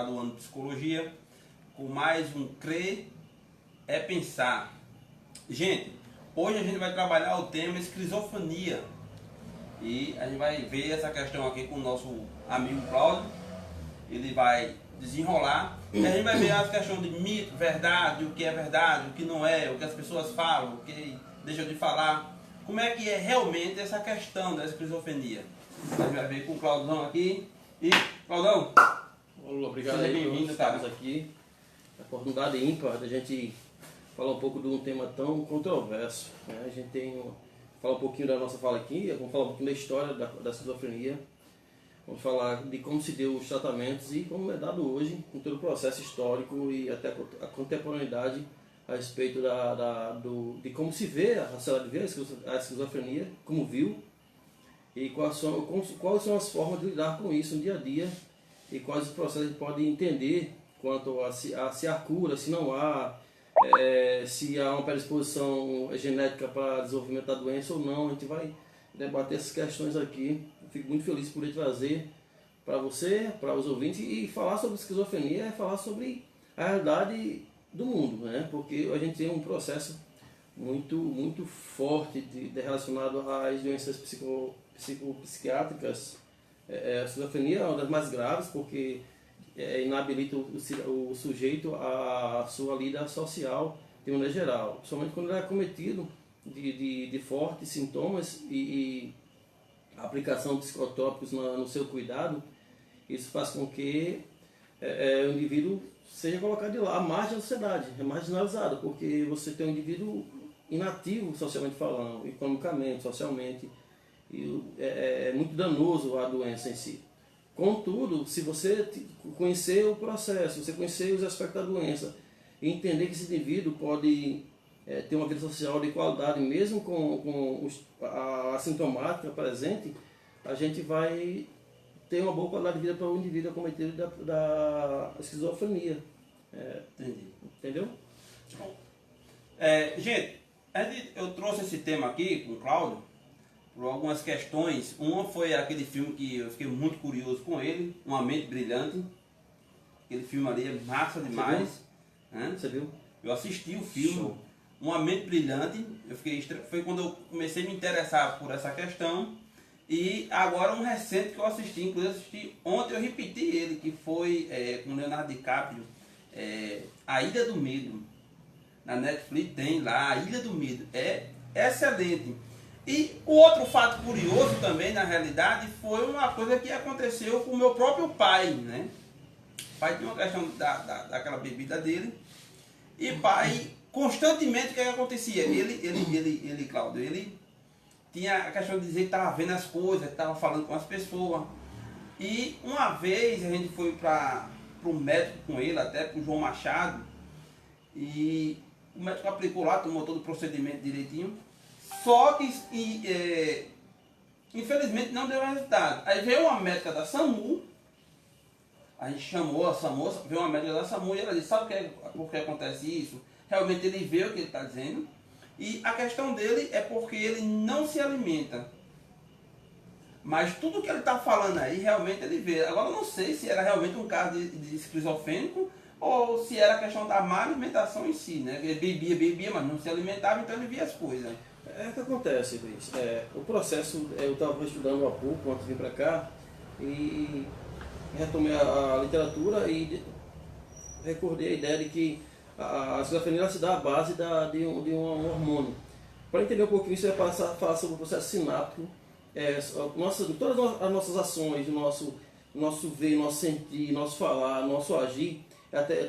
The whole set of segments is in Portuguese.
do ano de psicologia com mais um Crer é Pensar. Gente, hoje a gente vai trabalhar o tema esquizofrenia e a gente vai ver essa questão aqui com o nosso amigo Cláudio. Ele vai desenrolar e a gente vai ver as questões de mito, verdade, o que é verdade, o que não é, o que as pessoas falam, o que deixam de falar. Como é que é realmente essa questão da esquizofrenia? A gente vai ver com o Claudão aqui. E, Claudão, obrigado seja aí bem-vindo, por estarmos aqui. A oportunidade ímpar da gente falar um pouco de um tema tão controverso, né? A gente tem falar um pouquinho da nossa fala aqui, vamos falar um pouquinho da história da esquizofrenia, vamos falar de como se deu os tratamentos e como é dado hoje, com todo o processo histórico e até a contemporaneidade a respeito de como se vê, a sociedade vê a esquizofrenia, como viu, e quais são as formas de lidar com isso no dia a dia e quais os processos a gente pode entender quanto a se há cura, se não há, se há uma predisposição genética para desenvolvimento da doença ou não. A gente vai debater essas questões aqui. Eu fico muito feliz por trazer para você, para os ouvintes, e falar sobre esquizofrenia é falar sobre a realidade do mundo, né? Porque a gente tem um processo muito forte relacionado às doenças psiquiátricas. A esquizofrenia é uma das mais graves porque inabilita o sujeito à sua lida social de maneira geral, principalmente quando ele é acometido de fortes sintomas e a aplicação de psicotrópicos no seu cuidado. Isso faz com que o indivíduo seja colocado de lá, à margem da sociedade, é marginalizado, porque você tem um indivíduo inativo socialmente falando, economicamente, socialmente, e é muito danoso a doença em si. Contudo, se você conhecer o processo, você conhecer os aspectos da doença e entender que esse indivíduo pode ter uma vida social de qualidade, mesmo com a sintomática presente, a gente vai ter uma boa qualidade de vida para o indivíduo acometido da esquizofrenia. Entendi. Entendeu? Bom, gente, eu trouxe esse tema aqui com o Cláudio por algumas questões. Uma foi aquele filme que eu fiquei muito curioso com ele, Uma Mente Brilhante. Aquele filme ali é massa demais. Você viu? Eu assisti o filme. Show. Uma Mente Brilhante. Foi quando eu comecei a me interessar por essa questão. E agora um recente que eu assisti, inclusive assisti ontem, eu repeti ele, que foi com Leonardo DiCaprio, A Ilha do Medo. Na Netflix tem lá, A Ilha do Medo. É excelente. E o outro fato curioso também, na realidade, foi uma coisa que aconteceu com o meu próprio pai, né? O pai tinha uma questão daquela bebida dele. E pai, constantemente, o que acontecia? Ele, Cláudio, ele tinha a questão de dizer que estava vendo as coisas, que estava falando com as pessoas. E uma vez a gente foi para um médico com ele, até para o João Machado, e o médico aplicou lá, tomou todo o procedimento direitinho, só que infelizmente não deu resultado. Aí veio uma médica da SAMU, a gente chamou essa moça, veio uma médica da SAMU e ela disse, sabe por que acontece isso? Realmente ele vê o que ele está dizendo, e a questão dele é porque ele não se alimenta. Mas tudo que ele está falando aí, realmente ele vê. Agora eu não sei se era realmente um caso de esquizofrênico ou se era a questão da má alimentação em si, né? Ele bebia, mas não se alimentava, então ele via as coisas. O que acontece, Luiz? O processo, eu estava estudando há pouco, antes de vir para cá, e retomei a literatura e recordei a ideia de que a esquizofrenia se dá à base de um hormônio. Para entender um pouquinho isso, eu vai falar sobre o processo sináptico. Todas as nossas ações, nosso ver, nosso sentir, nosso falar, nosso agir,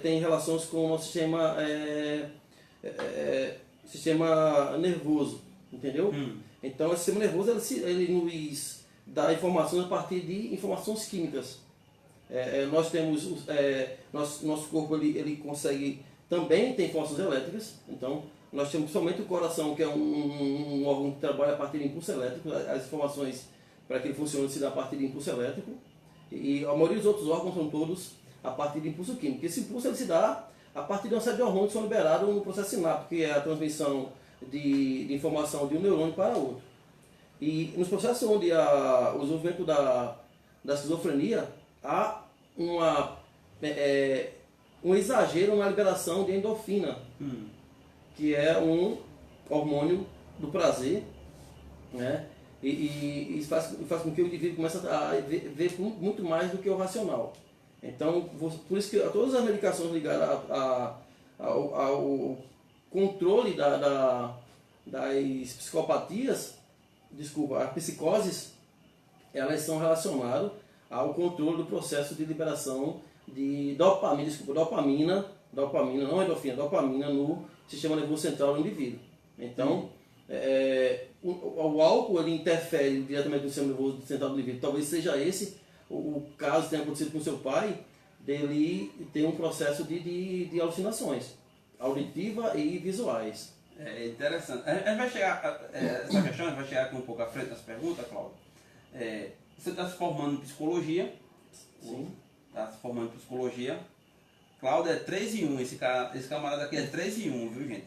tem relações com o nosso sistema nervoso, entendeu? Então, esse sistema nervoso ele nos dá informações a partir de informações químicas. Nós temos nosso corpo ele consegue também ter informações elétricas. Então nós temos somente o coração, que é um órgão que trabalha a partir de impulso elétrico. As informações para que ele funcione se dá a partir de impulso elétrico, e a maioria dos outros órgãos são todos a partir de impulso químico. Esse impulso ele se dá a partir de uma série de hormônios que são liberados no processo sináptico, que é a transmissão de informação de um neurônio para outro. E nos processos onde o desenvolvimento da esquizofrenia, há um exagero na liberação de endorfina, que é um hormônio do prazer, né? E isso faz com que o indivíduo comece a ver muito mais do que o racional. Então, por isso que todas as medicações ligadas ao controle das psicopatias, as psicoses, elas são relacionadas ao controle do processo de liberação de dopamina, não endorfina, dopamina no sistema nervoso central do indivíduo. Então, o álcool ele interfere diretamente no sistema nervoso central do indivíduo. Talvez seja esse o caso que tenha acontecido com seu pai, dele ter um processo de alucinações auditiva e visuais. É interessante. A gente vai chegar, essa questão, a gente vai chegar aqui um pouco à frente das perguntas, Cláudio. Você está se formando em psicologia. Sim. Está se formando em psicologia. Cláudio é 3 em 1, esse camarada aqui é 3 em 1, viu, gente?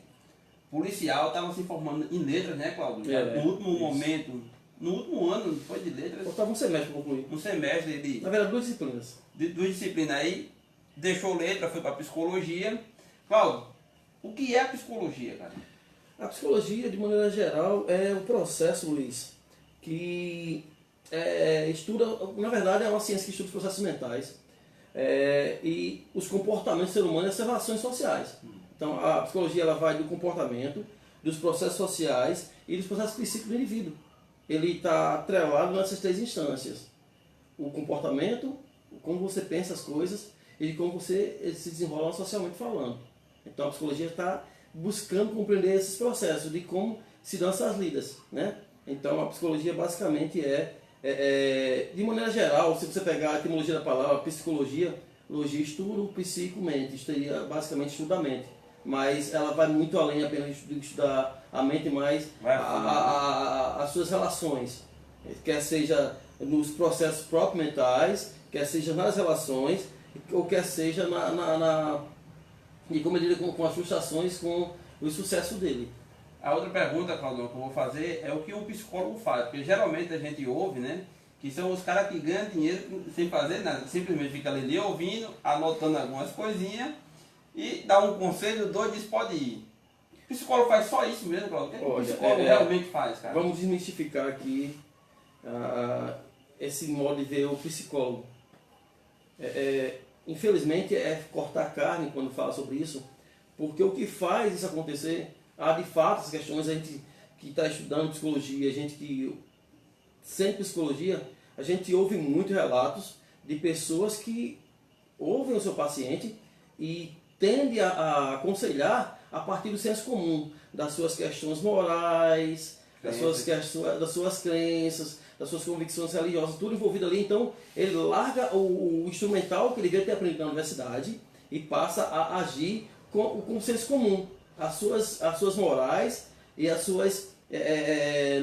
Policial, estava se formando em letras, né, Cláudio? No último momento, no último ano, foi de letras. Faltava um semestre para concluir. Um semestre, ele... Na verdade, 2 disciplinas. 2 disciplinas aí, deixou letra, foi para psicologia. Cláudio, o que é a psicologia, cara? A psicologia, de maneira geral, é um processo, Luiz, que estuda, na verdade, é uma ciência que estuda os processos mentais e os comportamentos do ser humano e as relações sociais. Então, a psicologia ela vai do comportamento, dos processos sociais e dos processos psíquicos do indivíduo. Ele está atrelado nessas 3 instâncias. O comportamento, como você pensa as coisas e como você se desenrola socialmente falando. Então, a psicologia está buscando compreender esses processos, de como se dão essas lidas, né? Então, a psicologia basicamente de maneira geral, se você pegar a etimologia da palavra, psicologia, logia, estudo, psico, mente, isso seria basicamente estudo da mente. Mas ela vai muito além apenas de estudar a mente, mas as suas relações, quer seja nos processos próprios mentais, quer seja nas relações, ou quer seja e como ele lida com as frustrações, com o sucesso dele. A outra pergunta, Claudio, que eu vou fazer é o que um psicólogo faz, porque geralmente a gente ouve, né, que são os caras que ganham dinheiro sem fazer nada, simplesmente fica ali ouvindo, anotando algumas coisinhas e dá um conselho, 2 diz pode ir. O psicólogo faz só isso mesmo, Claudio? O que o psicólogo realmente faz, cara? Vamos desmistificar aqui esse modo de ver o psicólogo. Infelizmente é cortar carne quando fala sobre isso, porque o que faz isso acontecer, de fato, as questões, a gente que está estudando psicologia, a gente que sente psicologia, a gente ouve muitos relatos de pessoas que ouvem o seu paciente e tendem a aconselhar a partir do senso comum, das suas questões morais, das suas crenças, das suas convicções religiosas, tudo envolvido ali. Então, ele larga o instrumental que ele veio ter aprendido na universidade e passa a agir com o senso comum, as suas morais e as suas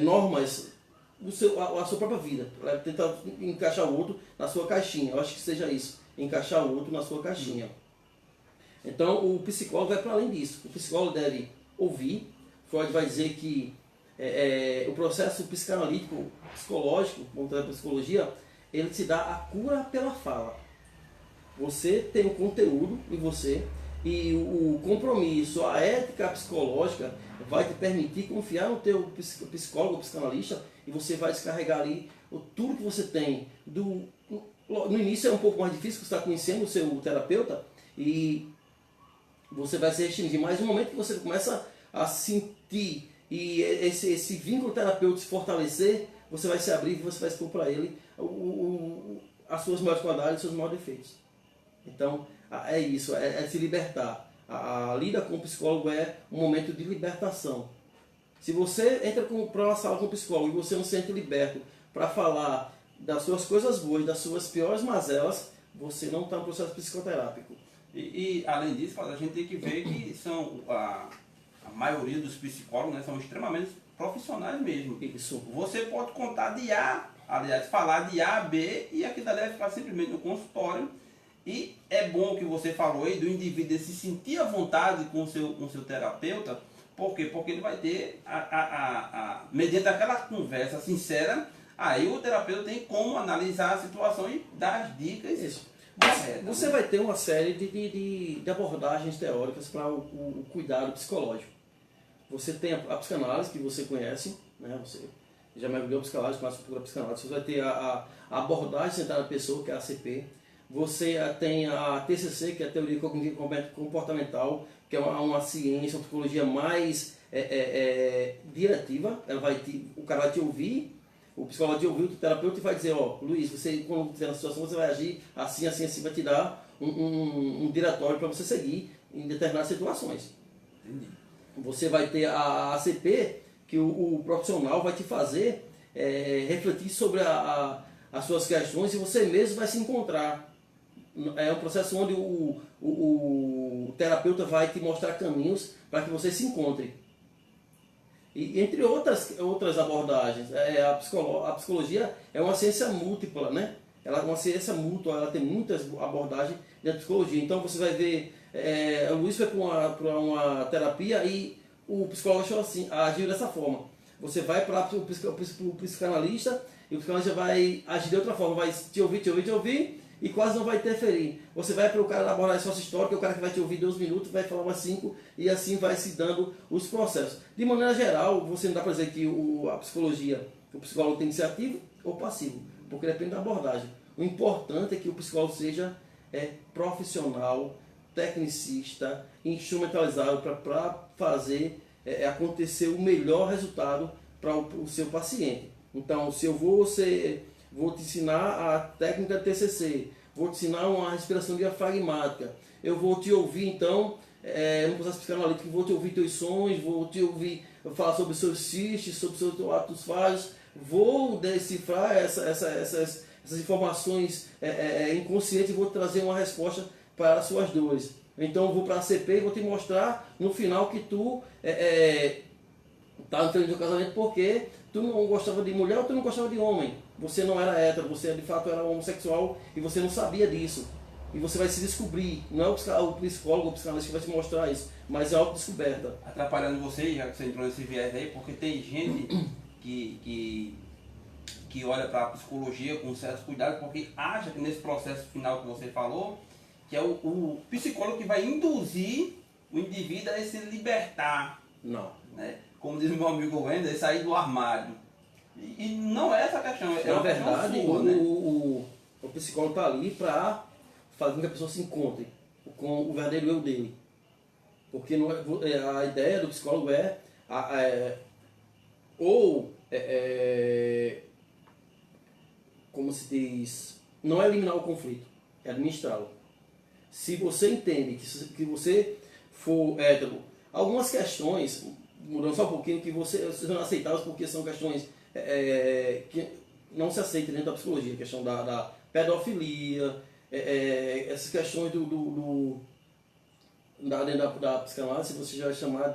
normas, a sua própria vida. Tentar encaixar o outro na sua caixinha. Eu acho que seja isso, encaixar o outro na sua caixinha. Então, o psicólogo vai para além disso. O psicólogo deve ouvir. Freud vai dizer que o processo psicanalítico, psicológico, vamos trazer para a psicologia, ele se dá a cura pela fala. Você tem o conteúdo em você e o compromisso, a ética psicológica vai te permitir confiar no teu psicólogo ou psicanalista e você vai descarregar ali tudo que você tem. No início é um pouco mais difícil, você está conhecendo o seu terapeuta e você vai se restringir, mas no momento que você começa a sentir e esse vínculo terapêutico se fortalecer, você vai se abrir e você vai expor para ele as suas maiores qualidades e os seus maiores defeitos. Então, é isso, é se libertar. A lida com o psicólogo é um momento de libertação. Se você entra para uma sala com o psicólogo e você não se sente liberto para falar das suas coisas boas, das suas piores mazelas, você não está no processo psicoterápico. E além disso, a gente tem que ver que são a maioria dos psicólogos, né, são extremamente profissionais mesmo. Isso. Você pode contar de falar de A a B e aquilo ali vai ficar simplesmente no consultório. E é bom que você falou aí do indivíduo se sentir à vontade com o seu terapeuta. Por quê? Porque ele vai ter, mediante aquela conversa sincera, aí o terapeuta tem como analisar a situação e dar as dicas. Isso. Você vai ter uma série de abordagens teóricas para o cuidado psicológico. Você tem a psicanálise, que você conhece, né? Você já mergulhou a psicanálise, conhece a cultura psicanálise. Você vai ter a abordagem centrada na pessoa, que é a ACP. Você tem a TCC, que é a Teoria Cognitiva Comportamental, que é uma ciência, uma psicologia mais diretiva. O cara vai te ouvir, o psicólogo vai te ouvir, o terapeuta vai dizer, ó, Luiz, você, quando estiver na situação, você vai agir assim, assim, assim, vai te dar um diretório para você seguir em determinadas situações. Entendi. Você vai ter a ACP, que o profissional vai te fazer refletir sobre as suas questões e você mesmo vai se encontrar. É um processo onde o terapeuta vai te mostrar caminhos para que você se encontre. E entre outras abordagens, a psicologia é uma ciência múltipla, né? Ela é uma ciência mútua, ela tem muitas abordagens da psicologia. Então você vai ver, o Luiz foi para uma terapia e o psicólogo achou assim, agiu dessa forma. Você vai para o psicanalista e o psicanalista vai agir de outra forma, vai te ouvir e quase não vai interferir. Você vai para o cara abordar a sua história, que é o cara que vai te ouvir 2 minutos, vai falar umas 5 e assim vai se dando os processos. De maneira geral, você não dá para dizer que a psicologia, o psicólogo tem que ser ativo ou passivo, porque depende da abordagem. O importante é que o psicólogo seja profissional, tecnicista, instrumentalizado para fazer acontecer o melhor resultado para o seu paciente. Então, se eu vou te ensinar a técnica de TCC, vou te ensinar uma respiração diafragmática, eu vou te ouvir então, no processo psicanalítico, vou te ouvir teus sonhos, vou te ouvir falar sobre os seus cistos, sobre os seus atos falhos, vou decifrar essas informações inconscientes e vou trazer uma resposta para as suas dores. Então eu vou para a CP e vou te mostrar no final que tu está entrando no casamento porque tu não gostava de mulher ou tu não gostava de homem. Você não era hétero, você de fato era homossexual e você não sabia disso. E você vai se descobrir. Não é o psicólogo ou o psicanalista que vai te mostrar isso, mas é a autodescoberta. Atrapalhando você, já que você entrou nesse viés aí, porque tem gente que olha para a psicologia com certos cuidados, porque acha que nesse processo final que você falou, que é o psicólogo que vai induzir o indivíduo a se libertar. Não. Né? Como diz o meu amigo Wender, sair do armário. E não é essa a questão. Na verdade, sua, né? o psicólogo está ali para fazer com que a pessoa se encontre com o verdadeiro eu dele. Porque não a ideia do psicólogo como se diz, não é eliminar o conflito, é administrá-lo. Se você entende que você for hétero, algumas questões, mudando só um pouquinho, que você não aceitáveis porque são questões que não se aceitam dentro da psicologia, a questão da pedofilia, essas questões dentro da psicanálise você já vai chamar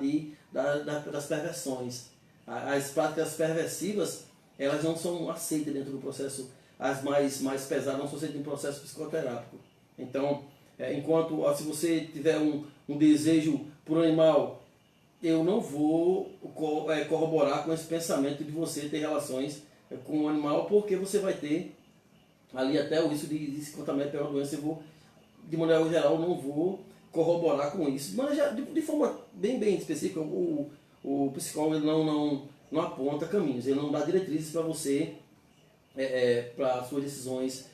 das perversões. As práticas perversivas, elas não são aceitas dentro do processo, as mais pesadas não são aceitas no processo psicoterápico. Então, se você tiver um desejo por um animal, eu não vou corroborar com esse pensamento de você ter relações com o animal, porque você vai ter ali até o risco de se contaminar pela doença. De maneira geral, não vou corroborar com isso. Mas de forma bem específica, o psicólogo ele não aponta caminhos, ele não dá diretrizes para você, para as suas decisões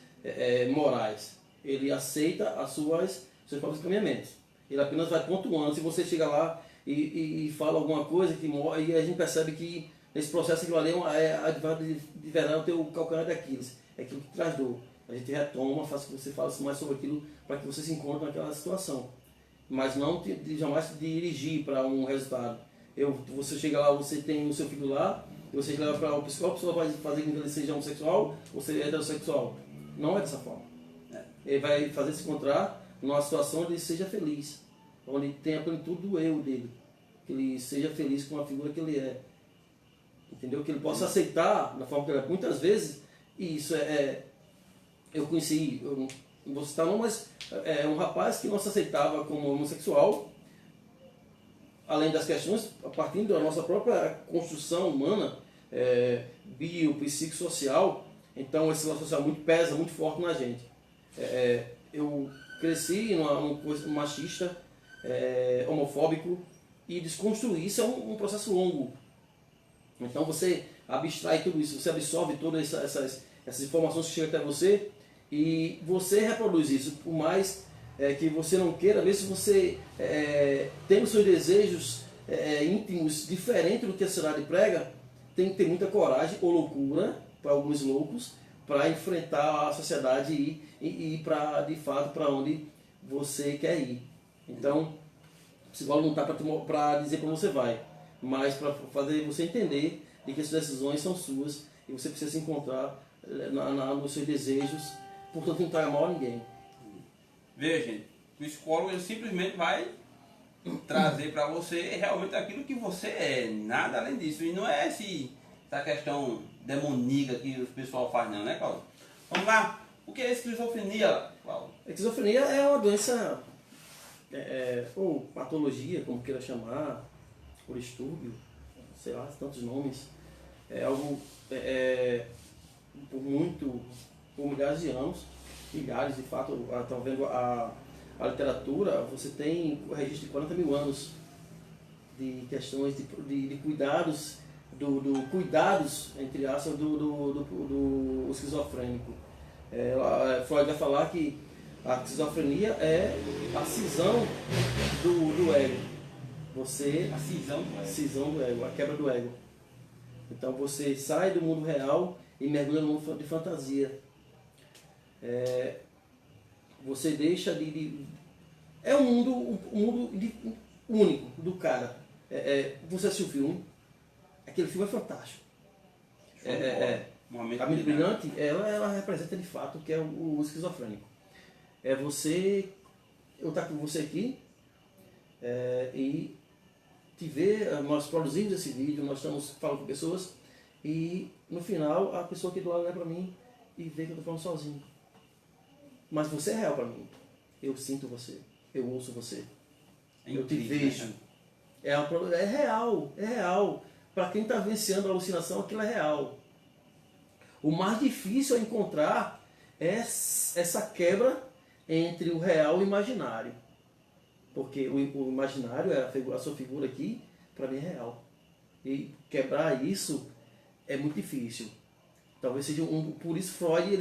morais. Ele aceita seus próprios caminhamentos. Ele apenas vai pontuando. Se você chega lá e fala alguma coisa e a gente percebe que nesse processo aquilo ali de verdade o teu calcanhar de Aquiles, é aquilo que traz dor. A gente retoma, faz com que você fale mais sobre aquilo para que você se encontre naquela situação. Mas não jamais te dirigir para um resultado. Você chega lá, você tem o seu filho lá, e você leva para o psicólogo vai fazer com que ele seja homossexual ou seja heterossexual. Não é dessa forma. Ele vai fazer se encontrar numa situação onde ele seja feliz, onde tenha a plenitude do eu dele, que ele seja feliz com a figura que ele é, entendeu? Que ele possa aceitar da forma que ele é. Muitas vezes, e isso eu conheci, eu não vou citar não, mas um rapaz que não se aceitava como homossexual, além das questões, a partir da nossa própria construção humana, bio, psicossocial, então esse lado social pesa muito forte na gente. eu cresci num coisa machista, homofóbico, e desconstruir isso é um processo longo. Então você abstrai tudo isso, você absorve todas essas informações que chegam até você e você reproduz isso. Por mais que você não queira, mesmo se você tem os seus desejos íntimos diferentes do que a sociedade prega, tem que ter muita coragem ou loucura, para alguns loucos, para enfrentar a sociedade e ir para, de fato, para onde você quer ir. Então, o psicólogo não está para dizer para você vai, mas para fazer você entender de que as decisões são suas e você precisa se encontrar nos seus desejos, portanto não está mal a ninguém. Veja, gente, o psicólogo ele simplesmente vai trazer para você realmente aquilo que você é, nada além disso. E não é essa questão demoníaca que o pessoal faz não, né, Paulo? Vamos lá, o que é esquizofrenia, Paulo? A esquizofrenia é uma doença, ou patologia, como queira chamar, por distúrbio, sei lá, tantos nomes. É algo por milhares de anos, milhares de fato, estão vendo a literatura, você tem o registro de 40 mil anos de questões de cuidados, cuidados, entre aspas, do esquizofrênico. Freud vai falar que a esquizofrenia é a cisão do ego. A cisão do ego, a quebra do ego. Então você sai do mundo real e mergulha no mundo de fantasia. Você deixa é um mundo único do cara. Você assistiu o filme? Aquele filme é fantástico. A Mente Brilhante, ela representa de fato o que é o esquizofrênico. Eu estar com você aqui e te ver, nós produzimos esse vídeo, nós estamos falando com pessoas e no final a pessoa aqui do lado olha para mim e vê que eu estou falando sozinho. Mas você é real para mim. Eu sinto você, eu ouço você, eu te vejo. Né? É real. Para quem está vivenciando a alucinação, aquilo é real. O mais difícil é encontrar essa quebra entre o real e o imaginário. Porque o imaginário, a sua figura aqui, para mim é real. E quebrar isso é muito difícil. Talvez seja por isso Freud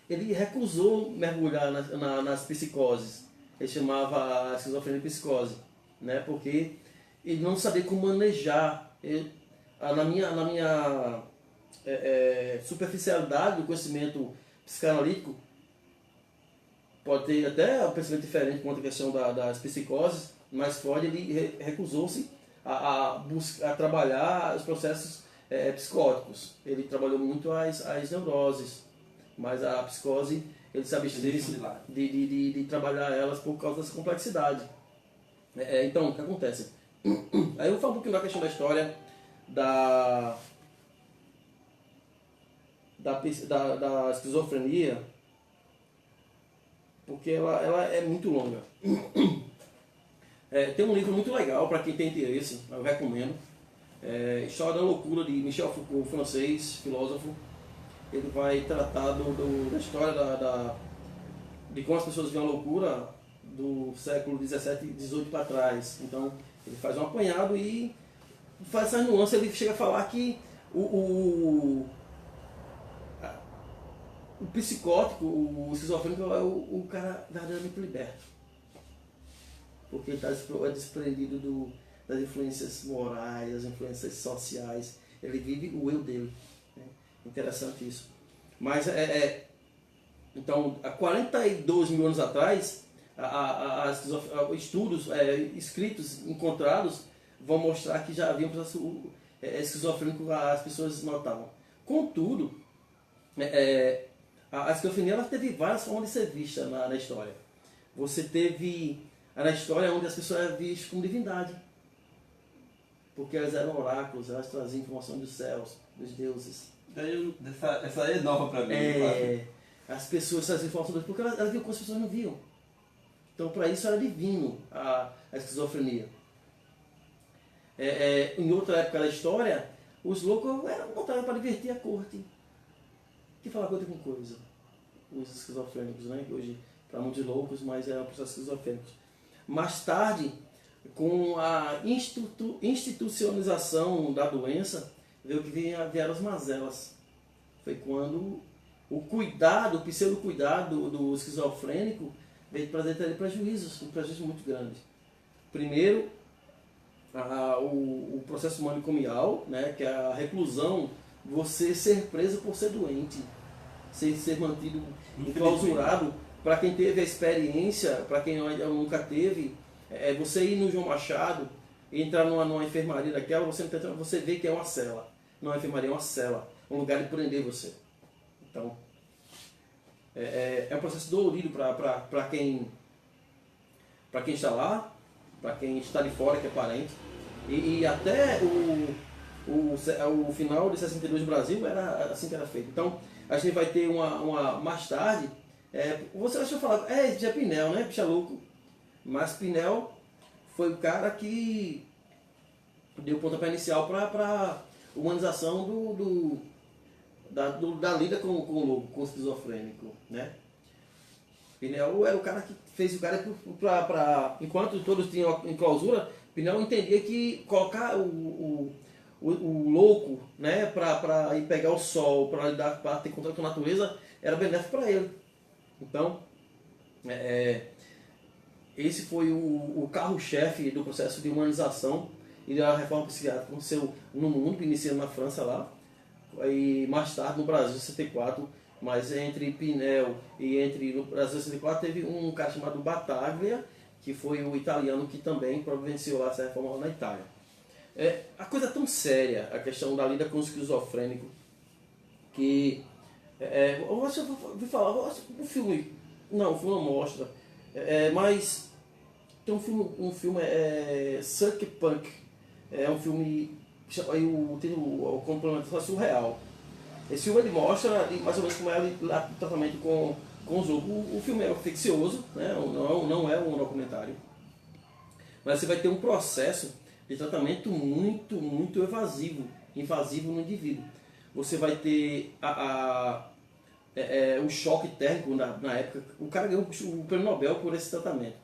ele recusou mergulhar nas psicoses. Ele chamava a esquizofrenia de psicose, né? Porque ele não sabia como manejar. Na minha superficialidade do conhecimento psicanalítico, pode ter até um pensamento diferente quanto à questão das psicoses, mas Freud ele recusou-se a trabalhar os processos psicóticos. Ele trabalhou muito as neuroses, mas a psicose ele se absteve de trabalhar elas por causa dessa complexidade. Então, o que acontece? Aí eu falo um pouquinho da questão da história da esquizofrenia, porque ela é muito longa. Tem um livro muito legal para quem tem interesse, eu recomendo. História da Loucura, de Michel Foucault, francês, filósofo. Ele vai tratar da história de como as pessoas viam a loucura do século XVII e XVIII para trás. Então, ele faz um apanhado e faz essas nuances. Ele chega a falar que o psicótico, o esquizofrênico é o cara verdadeiramente liberto. Porque ele está desprendido das influências morais, das influências sociais. Ele vive o eu dele. Né? Interessante isso. Mas, então, há 42 mil anos atrás, estudos escritos, encontrados, vão mostrar que já havia um processo esquizofrênico, as pessoas notavam. Contudo, a esquizofrenia ela teve várias formas de ser vista na história. Você teve na história onde as pessoas eram vistas como divindade, porque elas eram oráculos, elas traziam informação dos céus, dos deuses. Essa aí é nova para mim. As pessoas traziam informação dos deuses, porque elas viam como as pessoas não viam. Então, para isso era divino a esquizofrenia. Em outra época da história, os loucos montavam para divertir a corte. Que fala coisa com coisa. Os esquizofrênicos, né? Que hoje o para muitos loucos, mas é um processo esquizofrênico. Mais tarde, com a institucionalização da doença, veio que vieram as mazelas. Foi quando o cuidado, o pseudo-cuidado do esquizofrênico veio trazer prejuízos muito grandes. Primeiro, o processo manicomial, né, que é a reclusão, você ser preso por ser doente, ser mantido enclausurado. Para quem teve a experiência, para quem nunca teve, você ir no João Machado e entrar numa enfermaria daquela, você vê que é uma cela. Não é uma enfermaria, é uma cela, um lugar de prender você. Então, é um processo dolorido para quem está lá, para quem está de fora, que é parente. E até o final de 62 no Brasil era assim que era feito. Então, a gente vai ter mais tarde, você acha falar, já é Pinel, né, bicha louco? Mas Pinel foi o cara que deu o pontapé inicial para humanização da lida com o louco, com o esquizofrênico, né? Pinel era o cara que fez o cara enquanto todos tinham em clausura, Pinel entendia que colocar o louco, né, para ir pegar o sol, para ter contato com a natureza, era benéfico para ele. Então, esse foi o carro-chefe do processo de humanização e da reforma psiquiátrica. Aconteceu no mundo, iniciando na França lá, e mais tarde no Brasil, em 64, mas entre Pinel e no Brasil, em 64, teve um cara chamado Battaglia, que foi o italiano que também providenciou lá essa reforma lá na Itália. A coisa é tão séria, a questão da lida com o esquizofrênico, que eu acho que eu vou falar, o filme não mostra, mas tem um filme Suck Punk, é um filme, tem o complemento surreal. Esse filme ele mostra mais ou menos como é o tratamento com os outros. O filme é ficcioso, né? Não é um documentário, mas você vai ter um processo de tratamento muito, muito invasivo no indivíduo. Você vai ter o choque térmico na época. O cara ganhou o prêmio Nobel por esse tratamento.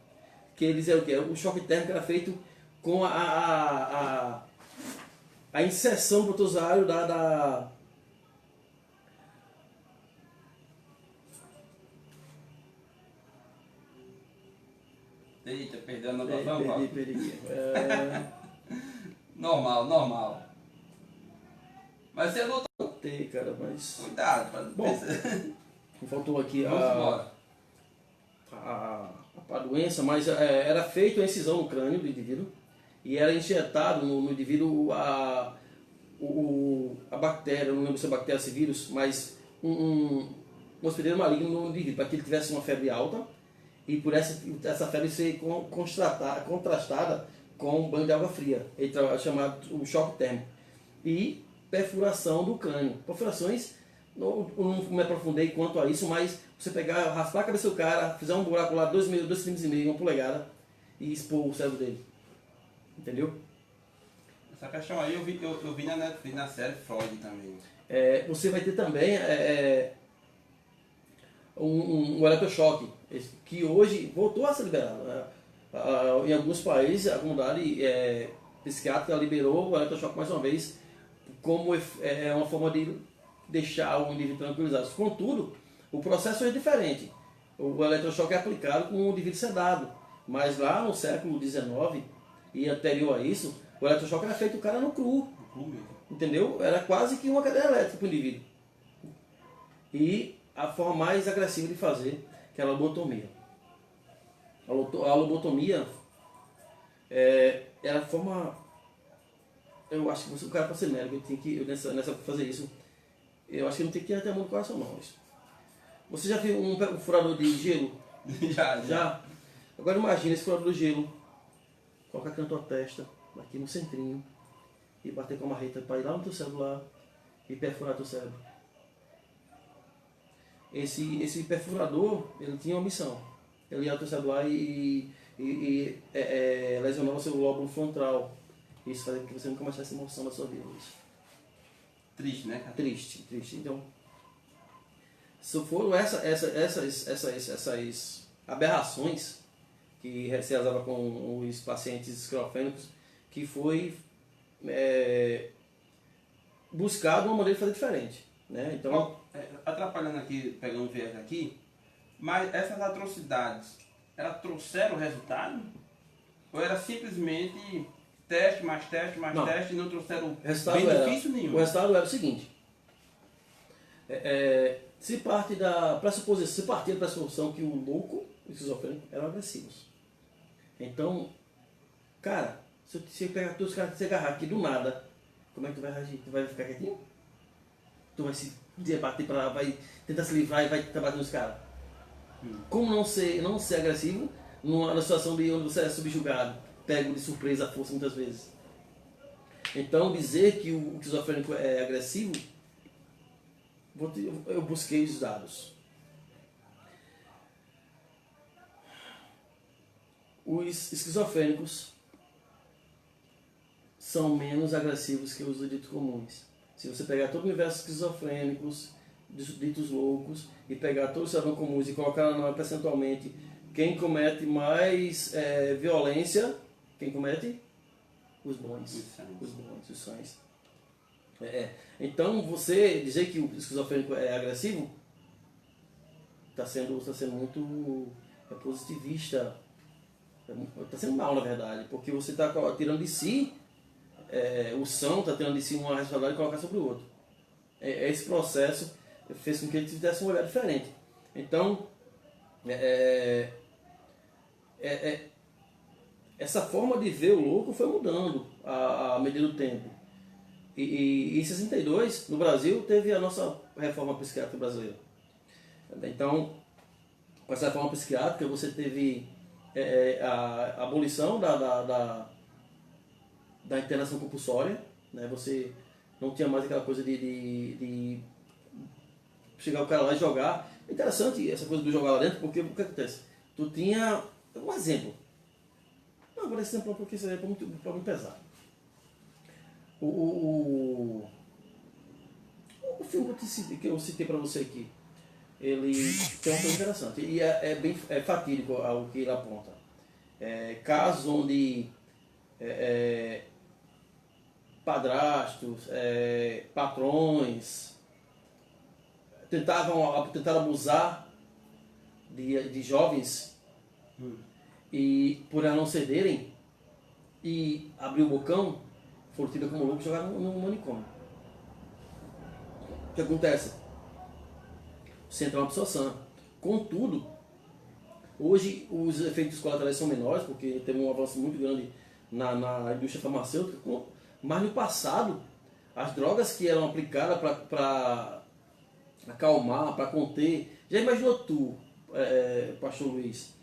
Que eles eram o quê? O choque térmico era feito com a inserção protozoário da Eita, perdeu a notação. Perdi. Normal. Mas você lutou. Tem, cara, mas... Cuidado, para Bom, faltou aqui a doença, mas era feita a incisão no crânio do indivíduo e era injetado no indivíduo a bactéria, não lembro se é bactéria ou se é vírus, mas um hospedeiro maligno no indivíduo, para que ele tivesse uma febre alta e por essa febre ser contrastada com um banho de água fria, chamado o choque térmico. E perfuração do crânio. Perfurações, não me aprofundei quanto a isso, mas você pegar, raspar a cabeça do cara, fizer um buraco lá 2,5 cm, 1 polegada e expor o cérebro dele. Entendeu? Essa questão aí eu vi na Netflix, na série Freud também. Você vai ter também um eletrochoque, que hoje voltou a ser liberado. Né? Em alguns países, a comunidade psiquiátrica liberou o eletrochoque mais uma vez, como uma forma de deixar o indivíduo tranquilizado. Contudo, o processo é diferente. O eletrochoque é aplicado com o indivíduo sedado, mas lá no século XIX e anterior a isso, o eletrochoque era feito o cara no cru. Entendeu? Era quase que uma cadeira elétrica para o indivíduo. E a forma mais agressiva de fazer, que é a lobotomia. A lobotomia era a forma... Eu acho que o cara para ser médico, nessa fazer isso, eu acho que não tem que ter até mão no coração não. Você já viu um furador de gelo? Já. Agora imagina esse furador de gelo, colocar aqui na tua testa, aqui no centrinho, e bater com a marreta para ir lá no teu celular e perfurar teu cérebro. Esse perfurador, ele tinha uma missão. Ele ia ao teu celular e lesionava o seu lóbulo frontal. Isso fazia com que você nunca mais tivesse emoção na sua vida. Triste, né, cara? Triste. Então, se foram essas aberrações que se realizava com os pacientes esquizofrênicos, que foi buscado uma maneira de fazer diferente. Né? Então, atrapalhando aqui, pegando um viés aqui, mas essas atrocidades, elas trouxeram resultado? Ou era simplesmente teste, mais teste, mais teste, e não trouxeram benefício nenhum? O resultado era o seguinte, se partir da pressuposição que o louco e o esquizofrênico eram agressivos. Então, cara, se você pegar todos os caras que você agarrar aqui do nada, como é que tu vai reagir? Tu vai ficar quietinho? Tu vai se debater pra lá, vai tentar se livrar e vai tentar bater nos caras? Como não ser agressivo numa situação de onde você é subjugado, pego de surpresa à força muitas vezes? Então, dizer que o esquizofrênico é agressivo, eu busquei os dados. Os esquizofrênicos são menos agressivos que os ditos comuns. Se você pegar todo o universo esquizofrênicos, ditos loucos, e pegar todos os cidadãos comuns e colocar percentualmente quem comete mais violência, quem comete? Os bons. Os sãs. Então, você dizer que o esquizofrênico é agressivo está sendo muito positivista. Está sendo mal, na verdade, porque você está tirando de si, o são está tirando de si uma responsabilidade e colocar sobre o outro. Esse processo fez com que ele tivesse um olhar diferente. Então, essa forma de ver o louco foi mudando à medida do tempo. E em 62, no Brasil, teve a nossa reforma psiquiátrica brasileira. Então, com essa reforma psiquiátrica, você teve a abolição da internação compulsória, né? Você não tinha mais aquela coisa de chegar o cara lá e jogar. É interessante essa coisa do jogar lá dentro, porque o que acontece? Tu tinha um exemplo. Não, agora esse exemplo porque isso é muito pesado. O filme que eu citei para você aqui, ele tem uma coisa interessante e é bem fatídico ao que ele aponta. Casos onde padrastos, patrões tentaram abusar de jovens e por elas não cederem e abrir o bocão, foram tidos como loucos e jogaram no manicômio. O que acontece? Você entra uma pessoa sã. Contudo, hoje os efeitos colaterais são menores, porque teve um avanço muito grande na indústria farmacêutica, mas no passado, as drogas que eram aplicadas para acalmar, para conter... Já imaginou tu, pastor Luiz?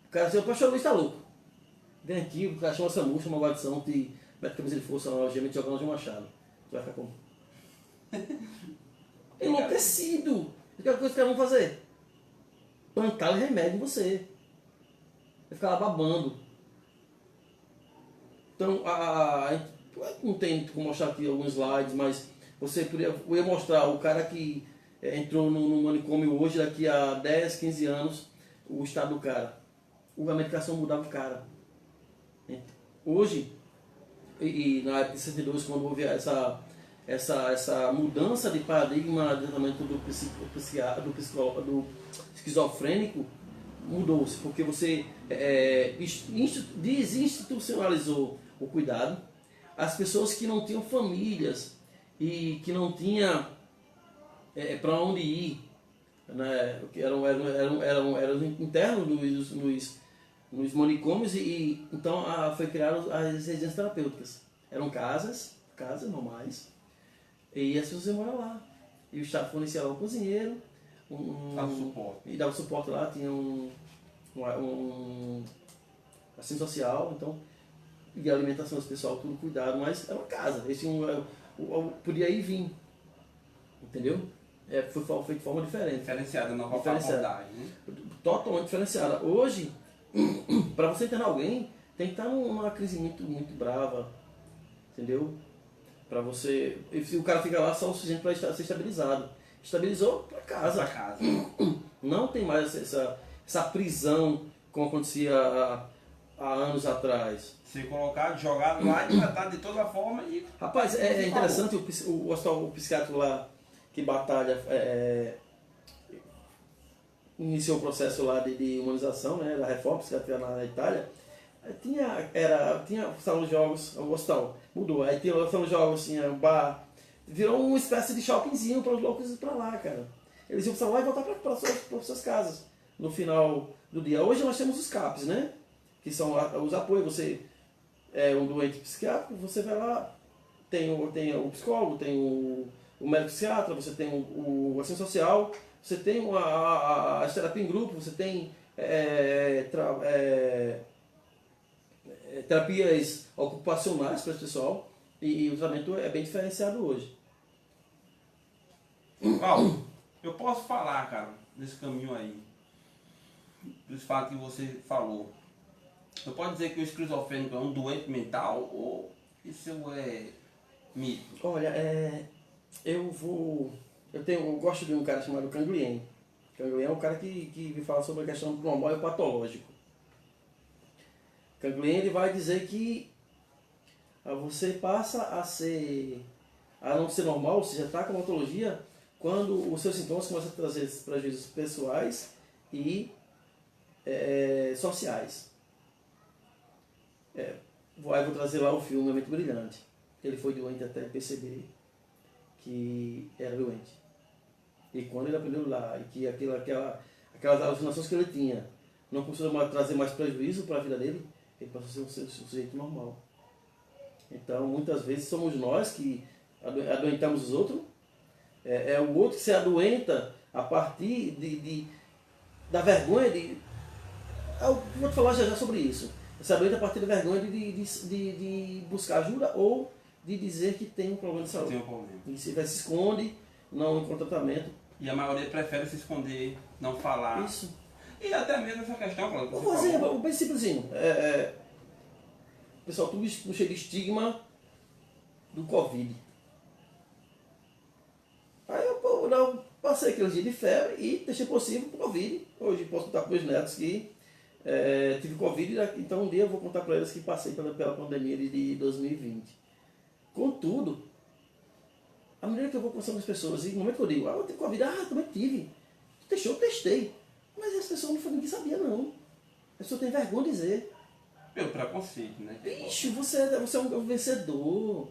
O cara diz, o pastor Luiz está louco. Vem aqui, o cara chama essa murcha, uma maldição, te mete camisa de força, uma algema e te joga de um machado. Tu vai ficar como? Enlouquecido! O que é coisa que eles vão fazer? Plantar remédio em você. Vai ficar lá babando. Então, não tem como mostrar aqui alguns slides, mas eu ia mostrar o cara que entrou no manicômio hoje, daqui a 10, 15 anos, o estado do cara. A medicação mudava o cara. Hoje, e na época de 62, quando houve essa mudança de paradigma de tratamento do esquizofrênico, mudou-se, porque você desinstitucionalizou o cuidado. As pessoas que não tinham famílias e que não tinham para onde ir, né, eram internos nos manicômios, e então foi criado as residências terapêuticas. Eram casas normais, e as pessoas iam morar lá. E o Estado fornecia um cozinheiro, e dava suporte lá, tinha um assistente social, então, e a alimentação do pessoal, tudo cuidado, mas era uma casa, podia ir e vir, entendeu? Foi feito de forma diferente. Diferenciada, nova abordagem, né? Totalmente diferenciada. Hoje, para você internar alguém, tem que estar numa crise muito, muito brava, entendeu? Para você, se o cara fica lá só o suficiente para ser estabilizado. Estabilizou para casa. Pra casa. Não tem mais essa prisão como acontecia há anos atrás. Ser colocado, jogado lá e tratado de toda forma e... Rapaz, é interessante o psiquiatra lá que batalha iniciou o processo lá de humanização, né, da reforma psiquiátrica na Itália. Tinha salão de jogos, o hostal mudou, aí tinha o salão de jogos, tinha um bar, virou uma espécie de shoppingzinho para os loucos ir para lá, cara. Eles iam para lá e voltar para suas casas no final do dia. Hoje nós temos os CAPs, né, que são os apoios. Você é um doente psiquiátrico, você vai lá, tem o psicólogo, tem o médico psiquiatra, você tem o assistente social, você tem a terapia em grupo, você tem terapias ocupacionais para esse pessoal, e o tratamento é bem diferenciado hoje. Paulo, eu posso falar, cara, nesse caminho aí, dos fatos que você falou. Eu posso dizer que o esquizofrênico é um doente mental ou isso é mito? Olha, eu gosto de um cara chamado Canguilhem. Canguilhem é um cara que me fala sobre a questão do normal e patológico. Canguilhem, ele vai dizer que você passa a não ser normal, ou seja, está com a patologia, quando os seus sintomas começam a trazer prejuízos pessoais e sociais. Vou trazer lá o filme Mente Brilhante. Ele foi doente até perceber que era doente. E quando ele aprendeu lá, e que aquelas alucinações que ele tinha não conseguiram trazer mais prejuízo para a vida dele, ele passou a ser um sujeito normal. Então, muitas vezes somos nós que adoentamos os outros, é o outro que se adoenta a partir da vergonha de... Eu vou te falar já sobre isso. Se adoenta a partir da vergonha de buscar ajuda ou de dizer que tem um problema de saúde. Tem um problema. E se esconde, não encontra tratamento. E a maioria prefere se esconder, não falar. Isso. E até mesmo essa questão, claro, Vou fazer bem simplesinho. Pessoal, tudo cheio de estigma do Covid. Aí eu passei aqueles dias de febre e deixei possível pro Covid. Hoje posso contar para meus netos que tive Covid, então um dia eu vou contar para eles que passei pela pandemia de 2020. Contudo, a maneira que eu vou conversando com as pessoas, e no momento que eu digo, eu tive Covid, também tive. Tu testou? Eu testei. Mas as pessoas ninguém sabia não. A pessoa tem vergonha de dizer. Pelo preconceito, né? Bicho, você é um vencedor.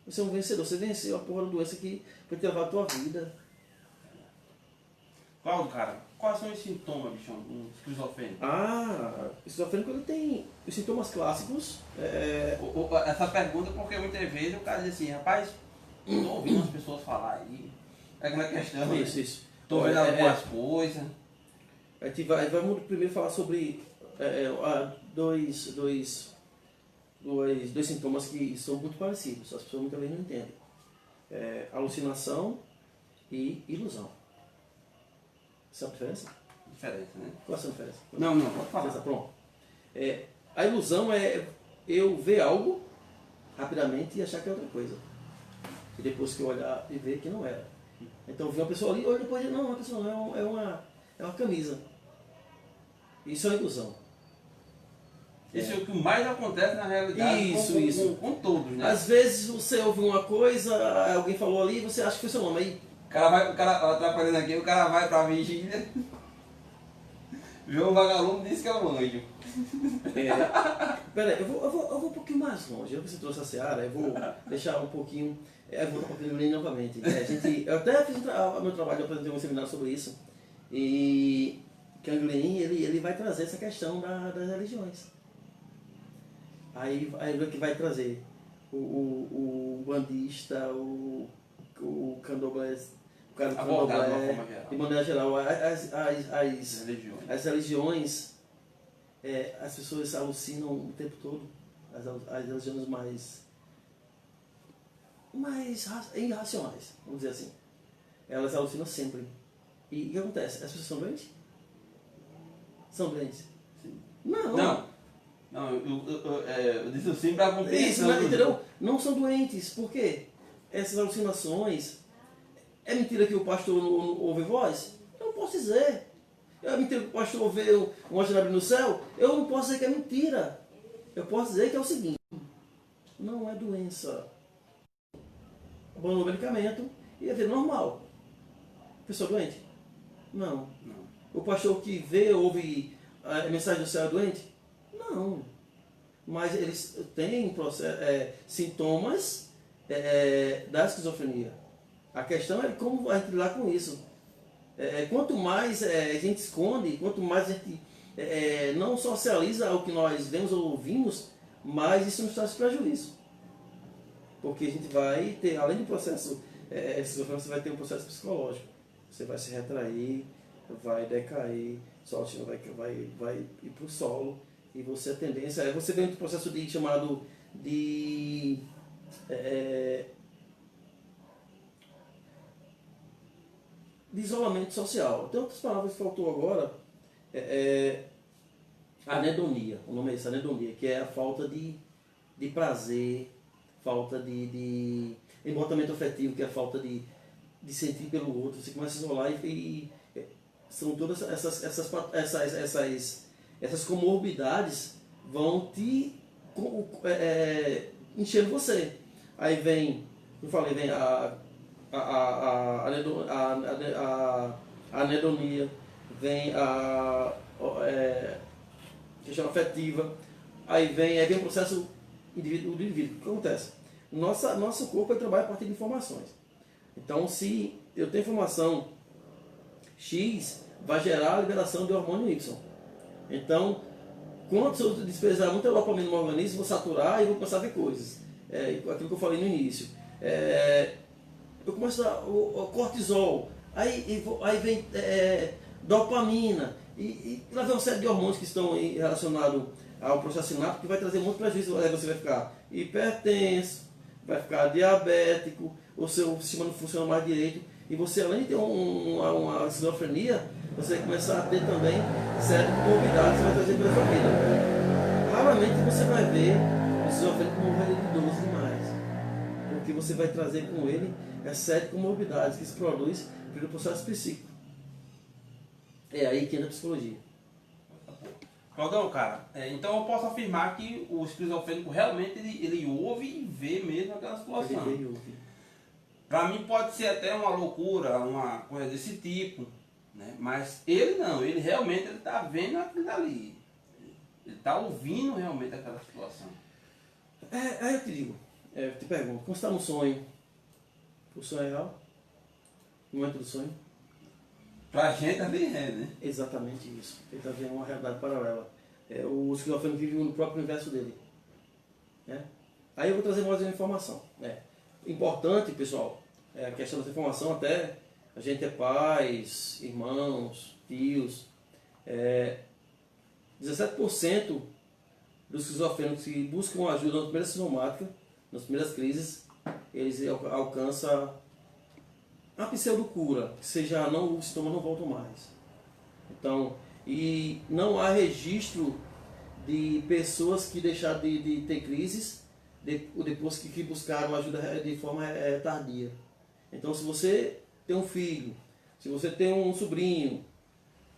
Você é um vencedor. Você venceu a porra da doença que foi te levar a tua vida. Cláudio, cara, quais são os sintomas, bichão, do esquizofrênico? O esquizofrênico ele tem os sintomas clássicos. Essa pergunta porque muitas vezes o cara diz assim, rapaz, tô ouvindo as pessoas falar aí. É aquela questão. Isso. Tô ouvindo algumas coisas. A gente vai primeiro falar sobre dois sintomas que são muito parecidos. As pessoas muitas vezes não entendem. Alucinação e ilusão. Sabe a diferença? Diferença, né? Qual é a diferença? Não, pode falar. Pronto. A ilusão é eu ver algo rapidamente e achar que é outra coisa. E depois que eu olhar e ver que não era. Então eu vi uma pessoa ali, olha depois, não, uma pessoa não, é uma camisa. Isso é uma ilusão. Isso é o que mais acontece na realidade com todos, né? Às vezes você ouve uma coisa, alguém falou ali e você acha que foi seu nome. Aí, O cara atrapalhando aqui, o cara vai pra vigília, vê um vagalume e diz que é um anjo. Peraí, eu vou um pouquinho mais longe. Já que você trouxe a seara, eu vou deixar um pouquinho. Eu vou voltar para o Canguilhem novamente. Eu até fiz o meu trabalho, eu apresentei um seminário sobre isso. E Canguilhem, ele vai trazer essa questão das religiões. Aí o que vai trazer? O bandista, o candomblé, o cara do candomblé, de maneira geral, as religiões, as pessoas alucinam o tempo todo, as religiões mais irracionais, vamos dizer assim. Elas alucinam sempre. E o que acontece? As pessoas são doentes? São doentes? Sim. Não, eu disse assim para compreensão. Isso, mas, entendeu? Não são doentes. Por quê? Essas alucinações... É mentira que o pastor não ouve voz? Eu não posso dizer. Eu me entendo que o pastor vê um anjo abrindo no céu, eu não posso dizer que é mentira. Eu posso dizer que é o seguinte, não é doença. Bom medicamento e é vida normal. Pessoa doente? Não. Não. O pastor que vê, ouve a mensagem do céu é doente? Não. Mas eles têm sintomas da esquizofrenia. A questão é como a gente lidar com isso. Quanto mais a gente esconde, quanto mais a gente não socializa o que nós vemos ou ouvimos, mais isso nos traz prejuízo. Porque a gente vai ter, além do processo esquizofrênico, você vai ter um processo psicológico. Você vai se retrair, vai decair, sua autoestima vai ir para o solo. E você a tendência é você dentro do processo chamado de isolamento social. Tem outras palavras que faltou agora. Anedonia, o nome é esse, anedonia, que é a falta de prazer, falta de embotamento afetivo, que é a falta de sentir pelo outro. Você começa a se isolar e são todas essas comorbidades vão te enchendo você. Aí vem, como eu falei, vem a anedonia, vem a questão afetiva, aí vem o processo do indivíduo. O que acontece? Nosso corpo trabalha a partir de informações. Então, se eu tenho informação X, vai gerar a liberação de hormônio Y. Então, quando eu desprezar muita dopamina no organismo, vou saturar e vou começar a ver coisas. Aquilo que eu falei no início. Eu começo o cortisol, aí vem dopamina, e lá vem uma série de hormônios que estão relacionados ao processo sináptico que vai trazer muito prejuízo. Aí você vai ficar hipertenso, vai ficar diabético, o seu sistema não funciona mais direito, e você, além de ter uma esquizofrenia, você vai começar a ter também certas comorbidades que vai trazer para a sua vida. Raramente você vai ver o esquizofrênico morrer de idoso demais, porque você vai trazer com ele as 7 comorbidades que se produz pelo processo psíquico. É aí que entra a psicologia. Claudão, cara, então eu posso afirmar que o esquizofrênico realmente ele ouve e vê mesmo aquela situação. Ele ouve. Para mim pode ser até uma loucura, uma coisa desse tipo, né? Mas ele não, ele realmente está vendo aquilo ali. Ele está ouvindo realmente aquela situação. Aí eu te digo, eu te pergunto, quando você está no sonho, o sonho é real? No momento do sonho? Pra gente também é, né? Exatamente isso. Ele está vendo uma realidade paralela. O esquizofrênico vive no próprio universo dele. Né? Aí eu vou trazer mais uma informação. Importante, pessoal, a questão dessa informação, até a gente é pais, irmãos, tios. 17% dos esquizofrênicos que buscam ajuda na primeira sintomática, nas primeiras crises, eles alcançam a pseudocura, que seja os sintomas não voltam mais. Então, e não há registro de pessoas que deixaram de ter crises depois que buscaram ajuda de forma tardia. Então, se você tem um filho, se você tem um sobrinho,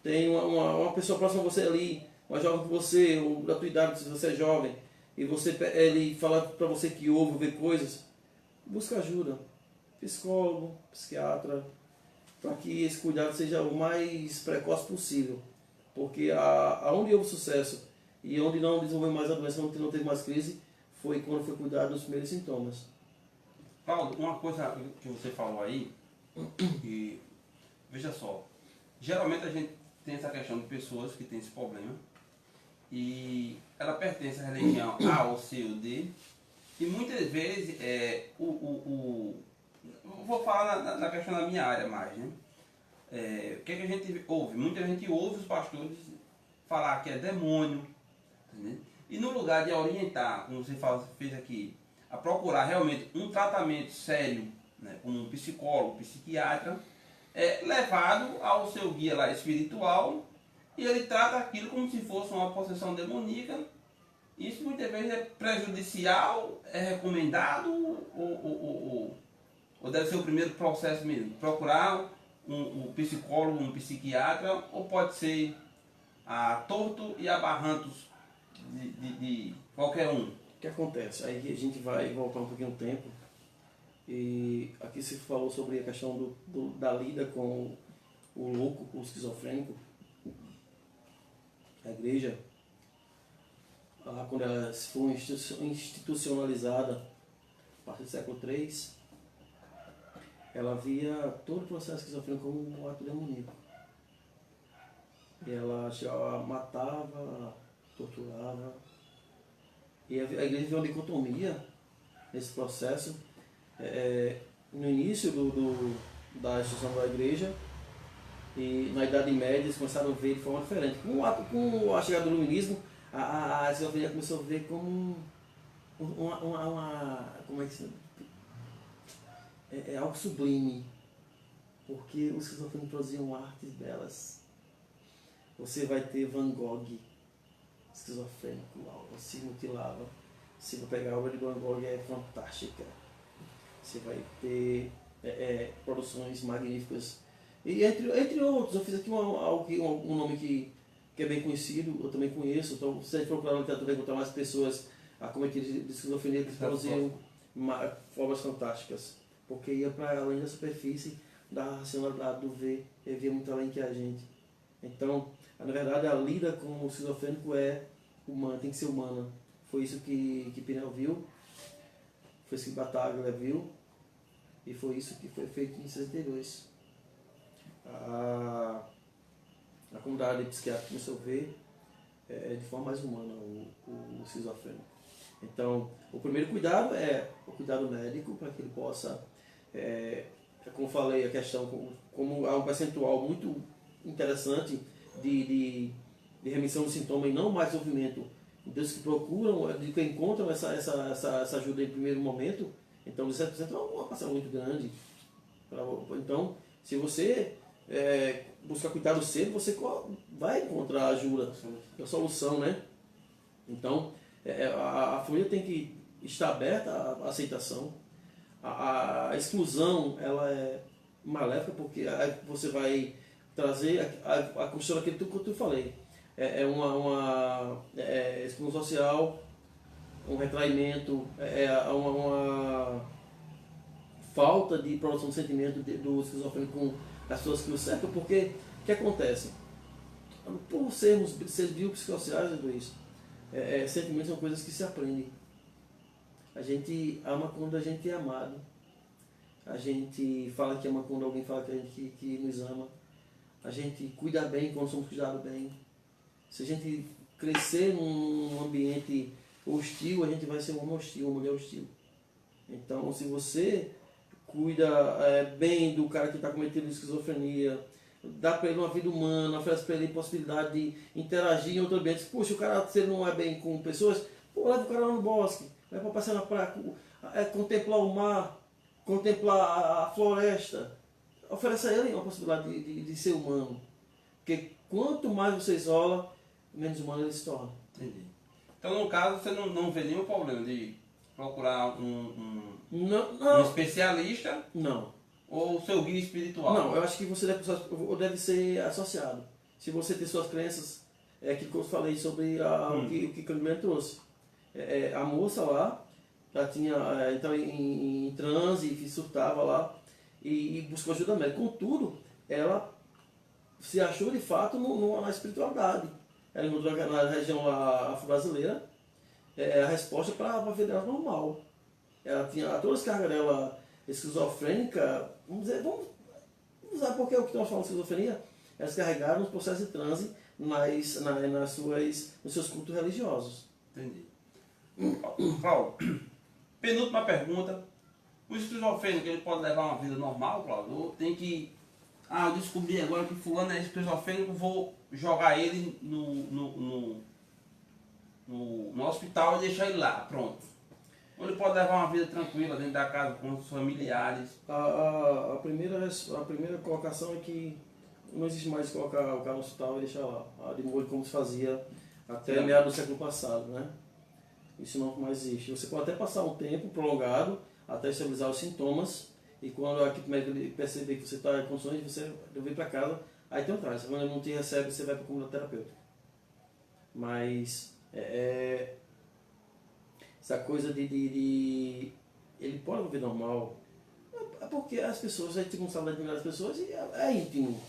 tem uma pessoa próxima a você ali, mais jovem que você, ou da tua idade, se você é jovem, e ele fala para você que ouve, vê coisas, busca ajuda. Psicólogo, psiquiatra, para que esse cuidado seja o mais precoce possível. Porque aonde houve sucesso e onde não desenvolveu mais a doença, onde não teve mais crise, foi quando foi cuidado dos primeiros sintomas. Paulo, uma coisa que você falou aí, que, veja só, geralmente a gente tem essa questão de pessoas que têm esse problema e ela pertence à religião A ou C ou D e muitas vezes vou falar na questão da minha área mais, né? O que a gente ouve? Muita gente ouve os pastores falar que é demônio, entendeu? E no lugar de orientar, como você fez aqui, a procurar realmente um tratamento sério, né, como um psicólogo, psiquiatra, levado ao seu guia lá espiritual, e ele trata aquilo como se fosse uma possessão demoníaca. Isso muitas vezes é prejudicial, é recomendado, ou deve ser o primeiro processo mesmo, procurar um psicólogo, um psiquiatra, ou pode ser a torto e a barrantos de qualquer um? O que acontece? Aí a gente vai voltar um pouquinho no tempo. E aqui se falou sobre a questão da lida com o louco, o esquizofrênico. A igreja, quando ela foi institucionalizada, a partir do século III, ela via todo o processo esquizofrênico como um ato demoníaco. E ela matava, torturava. E a igreja viu uma dicotomia nesse processo. No início da instituição da igreja, e na Idade Média eles começaram a ver de forma diferente. Com a chegada do iluminismo, a esquizofrenia começou a ver como como é que se algo sublime, porque os esquizofrênicos produziam artes belas. Você vai ter Van Gogh, esquizofrênico, se mutilava. Se você pegar a obra de Van Gogh, é fantástica. Você vai ter produções magníficas. E entre outros, eu fiz aqui um nome que é bem conhecido, eu também conheço. Então, se a gente procurar na literatura, encontrar mais pessoas acometidas de esquizofrenia que produziam formas fantásticas. Porque ia para além da superfície da racionalidade do ver, e via muito além que a gente. Então, na verdade, a lida com o esquizofrênico é humana, tem que ser humana. Foi isso que Pinel viu, foi isso que Bataglia viu, e foi isso que foi feito em 62. A comunidade psiquiátrica começou a ver de forma mais humana o esquizofrênico. Então, o primeiro cuidado é o cuidado médico, para que ele possa, como falei, a questão, como há um percentual muito interessante de remissão do sintoma e não mais sofrimento, dos que procuram, de que encontram essa ajuda em primeiro momento, então 17% é uma parcela muito grande. Então, se você buscar cuidado cedo, você vai encontrar ajuda, a solução, né? Então, a família tem que estar aberta à aceitação. A exclusão, ela é maléfica, porque você vai trazer a construção daquilo que eu falei. Uma exclusão social, um retraimento, uma falta de produção de sentimento do esquizofrênico com as pessoas que o cercam, porque o que acontece? Por sermos seres biopsicossociais, Luiz, sentimentos são coisas que se aprendem. A gente ama quando a gente é amado. A gente fala que ama quando alguém fala que nos ama. A gente cuida bem quando somos cuidados bem. Se a gente crescer num ambiente hostil, a gente vai ser um homem hostil, uma mulher hostil. Então, se você cuida bem do cara que está cometendo esquizofrenia, dá para ele uma vida humana, oferece para ele a possibilidade de interagir em outro ambiente. Puxa, o cara, se ele não é bem com pessoas, leva o cara lá no bosque, leva para passear na praia, contemplar o mar, contemplar a floresta. Oferece a ele uma possibilidade de ser humano. Porque quanto mais você isola, menos humano ele se torna. Entendi. Então, no caso, você não vê nenhum problema de procurar um especialista? Não. Ou seu guia espiritual? Não, eu acho que você deve ser associado. Se você tem suas crenças, é aquilo que eu falei sobre o que o Clemente trouxe. A moça lá, ela tinha então em transe, surtava lá e buscou ajuda médica. Contudo, ela se achou de fato na espiritualidade. Ela encontrou na região afro-brasileira a resposta para a vida dela normal. Ela tinha todas as cargas dela esquizofrênica, vamos usar porque o que nós falamos de esquizofrenia, elas carregaram os processos de transe nos seus cultos religiosos. Entendi. Cláudio, penúltima pergunta. O esquizofrênico ele pode levar uma vida normal, Cláudio? Ou tem que... eu descobri agora que fulano é esquizofrênico, vou jogar ele no hospital e deixar ele lá, pronto. Ou ele pode levar uma vida tranquila dentro da casa com os familiares? A primeira colocação é que não existe mais colocar o cara no hospital e deixar lá, de molho como se fazia até meados do século passado, né? Isso não mais existe. Você pode até passar um tempo prolongado até estabilizar os sintomas e quando a equipe médica perceber que você está em condições, você vem para casa, aí tem um traje. Quando ele não te recebe, você vai para a comunidade terapêutica. Mas essa coisa de ele pode viver normal, é porque as pessoas, a gente não sabe admirar as pessoas e é íntimo.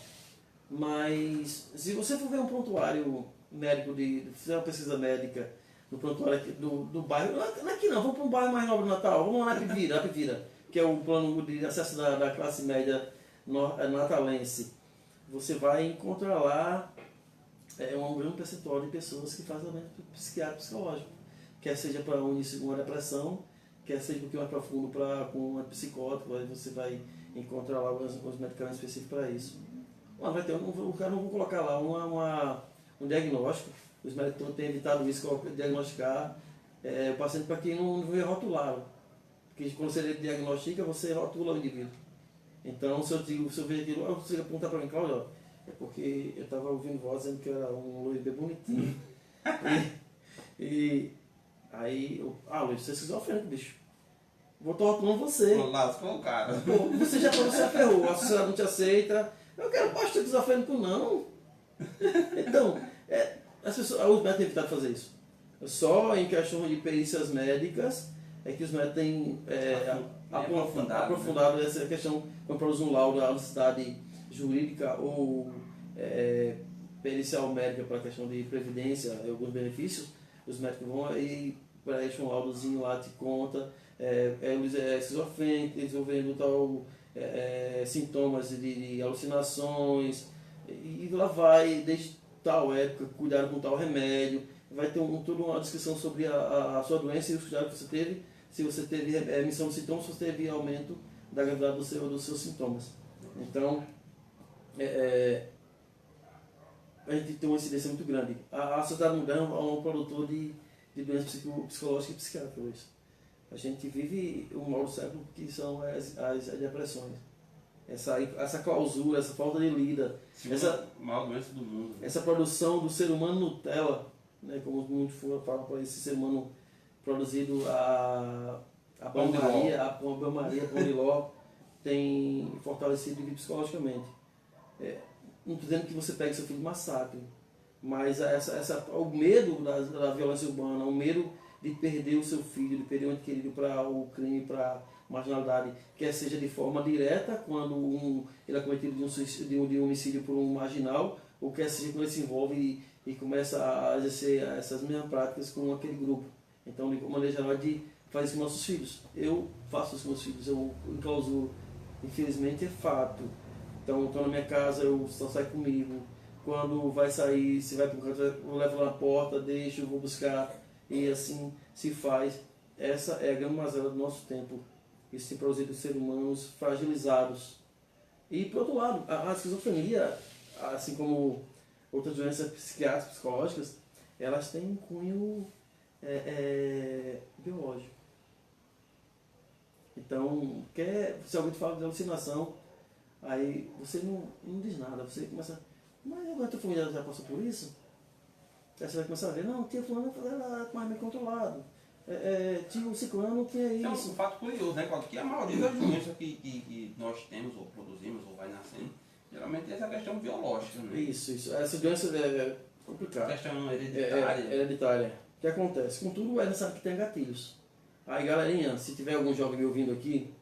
Mas se você for ver um prontuário médico, fizer uma pesquisa médica no prontuário aqui do bairro, não é aqui não, vamos para um bairro mais nobre do Natal, vamos lá na Pivira, que é o plano de acesso da classe média natalense. Você vai encontrar lá um grande percentual de pessoas que fazem tratamento psiquiátrico psicológico, quer seja para um início de uma depressão, quer seja um pouquinho mais profundo com um psicótico, aí você vai encontrar lá alguns medicamentos específicos para isso. Vai ter, o cara não vou colocar lá um diagnóstico, os médicos têm evitado isso, diagnosticar o paciente para quem não vê rotulá-lo. Porque quando você diagnostica, você rotula o indivíduo. Então, se eu ver aquilo, você apontar para mim, Cláudio, é porque eu estava ouvindo voz dizendo que eu era um loiro bem bonitinho. Aí, Luiz, você é esquizofrênico, bicho. Vou estar rotulando você. Lascou o cara. Pô, você já falou, você já ferrou, a sociedade não te aceita. Eu quero pastor esquizofrênico, não. Então, as pessoas, os médicos têm evitado fazer isso. Só em questão de perícias médicas é que os médicos têm aprofundado essa questão, quando produzem um laudo da necessidade jurídica ou pericial médica para a questão de previdência e alguns benefícios, os médicos vão e prestam um laudozinho lá, te conta, esquizofrênico, desenvolvendo tal sintomas de alucinações, e lá vai, desde tal época, cuidado com tal remédio, vai ter toda uma descrição sobre a sua doença e os cuidados que você teve, se você teve remissão de sintomas, se você teve aumento da gravidade dos seus sintomas. Então, a gente tem uma incidência muito grande. A sociedade moderna é um produtor de doenças psicológicas e psiquiátricas hoje. A gente vive um mau século que são as depressões. Essa clausura, essa falta de lida, essa maior doença do mundo. Essa produção do ser humano Nutella, né, como muitos falam para esse ser humano produzido a banho-maria, a pão de ló, tem fortalecido psicologicamente. Não estou dizendo que você pegue seu filho e massacre, mas o medo da violência urbana, o medo de perder o seu filho, de perder um ente querido para o crime, para a marginalidade, quer seja de forma direta, quando ele é cometido de um homicídio por um marginal, ou quer seja quando ele se envolve e começa a exercer essas mesmas práticas com aquele grupo. Então, de maneira geral, de fazer isso com nossos filhos. Eu faço isso com meus filhos, eu enclausuro. Infelizmente é fato. Então, estou na minha casa, eu só sai comigo. Quando vai sair, se vai para o canto, eu levo lá na porta, deixo, vou buscar. E assim se faz. Essa é a grande mazela do nosso tempo. Isso tem produzido seres humanos fragilizados. E, por outro lado, a esquizofrenia, assim como outras doenças psiquiátricas, psicológicas, elas têm um cunho biológico. Então, se alguém te fala de alucinação, aí você não diz nada, você começa, mas agora a tua família já passou por isso? Aí você vai começar a ver, não, tia fulano era mais bem controlado, tio ciclano tinha isso. É um fato curioso, né, Claudio? Que a maioria das doenças que nós temos, ou produzimos, ou vai nascendo, geralmente é essa questão biológica, né? Isso. Essa doença é complicada. Questão hereditária. Hereditária. O que acontece? Contudo, ela sabe que tem gatilhos. Aí, galerinha, se tiver algum jovem me ouvindo aqui,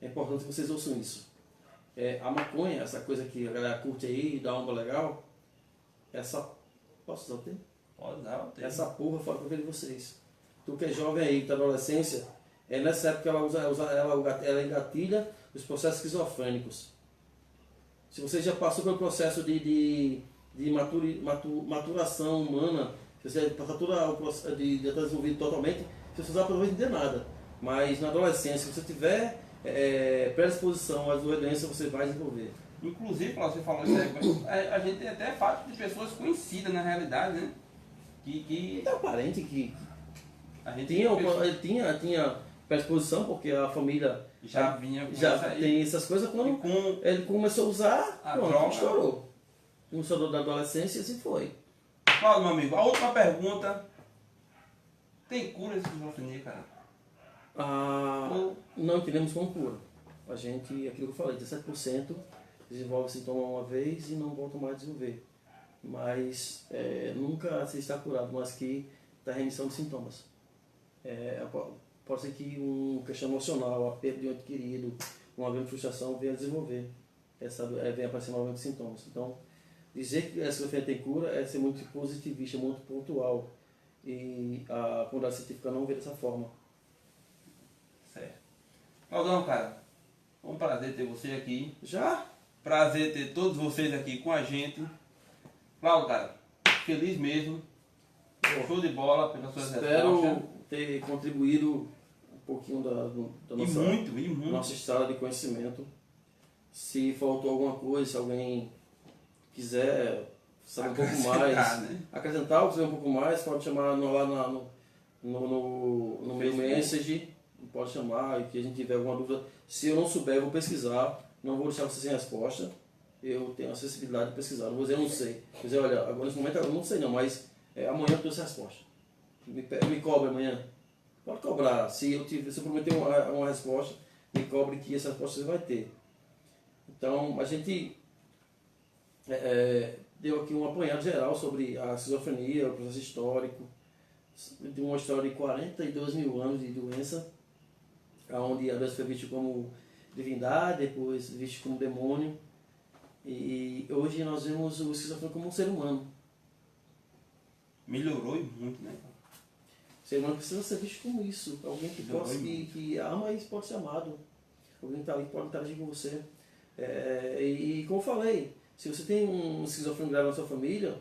é importante que vocês ouçam isso. A maconha, essa coisa que a galera curte aí, dá uma legal, posso usar o termo? Pode usar o termo. Essa porra fora pra ver de vocês. Tu que é jovem aí, que tá na adolescência, nessa época ela engatilha os processos esquizofrênicos. Se você já passou pelo processo de maturação humana, se você passar todo o processo de estar desenvolvido totalmente, se você usar, provavelmente não tem nada. Mas na adolescência, se você tiver predisposição às doenças, você vai desenvolver. Inclusive, você falou isso aí, a gente tem até fato de pessoas conhecidas na realidade, né? Que tem um parente que a gente tinha predisposição, porque a família já vinha com tem essas coisas. Quando ele começou a usar, pronto, estourou. Começou da adolescência e assim foi. Fala, meu amigo, a última pergunta. Tem cura essa esquizofrenia, cara? Não entendemos como cura. a gente, aquilo que eu falei, 17% desenvolve sintoma uma vez e não volta mais a desenvolver. Mas nunca se está curado, mas que está remissão de sintomas. Pode ser que uma questão emocional, a perda de um ente querido, uma grande frustração venha a desenvolver, venha aparecer novamente sintomas. Então, dizer que a esquizofrenia tem cura é ser muito positivista, muito pontual. E a comunidade científica não vê dessa forma. Certo. Claudão, cara, foi um prazer ter você aqui. Já? Prazer ter todos vocês aqui com a gente. Cláudio, cara, feliz mesmo. Show de bola pelas suas respostas. Espero ter contribuído um pouquinho da nossa estrada de conhecimento. Se faltou alguma coisa, se alguém quiser saber um pouco mais, né? acrescentar ou saber um pouco mais, pode chamar lá no meu message, pode chamar, e que a gente tiver alguma dúvida. Se eu não souber, eu vou pesquisar, não vou deixar você sem resposta. Eu tenho acessibilidade de pesquisar, não vou dizer eu não sei. Vou dizer, olha, agora nesse momento eu não sei não, mas amanhã eu tenho essa resposta. Me cobre amanhã. Pode cobrar. Se eu prometer uma resposta, me cobre que essa resposta você vai ter. Então, a gente deu aqui um apanhado geral sobre a esquizofrenia, o processo histórico, de uma história de 42 mil anos de doença, onde a doença foi vista como divindade, depois vista como demônio. E hoje nós vemos o esquizofrênico como um ser humano. Melhorou e muito, né? O ser humano precisa ser visto como isso. Alguém que ama e pode ser amado. Alguém que está ali que pode interagir com você. E como eu falei, se você tem um esquizofrênico grave na sua família,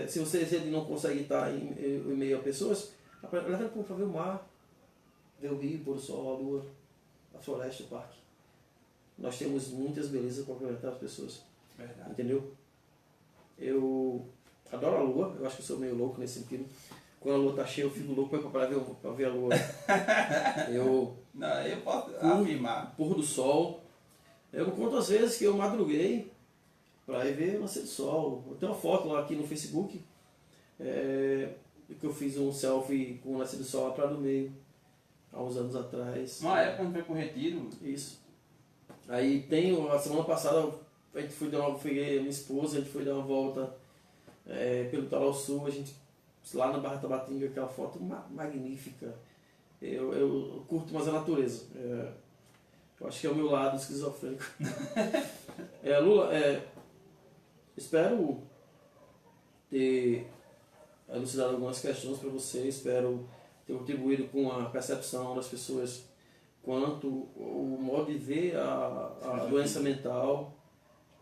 se você não consegue estar em meio a pessoas, leva ele para ver o mar, ver o rio, o pôr do sol, a lua, a floresta, o parque. Nós temos muitas belezas para aproveitar as pessoas. Verdade. Entendeu? Eu adoro a lua, eu acho que eu sou meio louco nesse sentido. Quando a lua está cheia, eu fico louco para ver a lua. Eu posso afirmar. Pôr do sol. Eu não conto as vezes que eu madruguei para ir ver o nascer do sol. Eu tenho uma foto lá aqui no Facebook, que eu fiz um selfie com o nascer do sol lá para do meio, há uns anos atrás. Uma época quando foi pro retiro. Isso. Aí a semana passada a gente minha esposa, a gente foi dar uma volta pelo litoral sul, a gente lá na Barra Tabatinga, aquela foto magnífica. Eu curto mais a natureza. Eu acho que é o meu lado esquizofrênico. Lula, espero ter elucidado algumas questões para você, espero ter contribuído com a percepção das pessoas quanto o modo de ver a doença mental,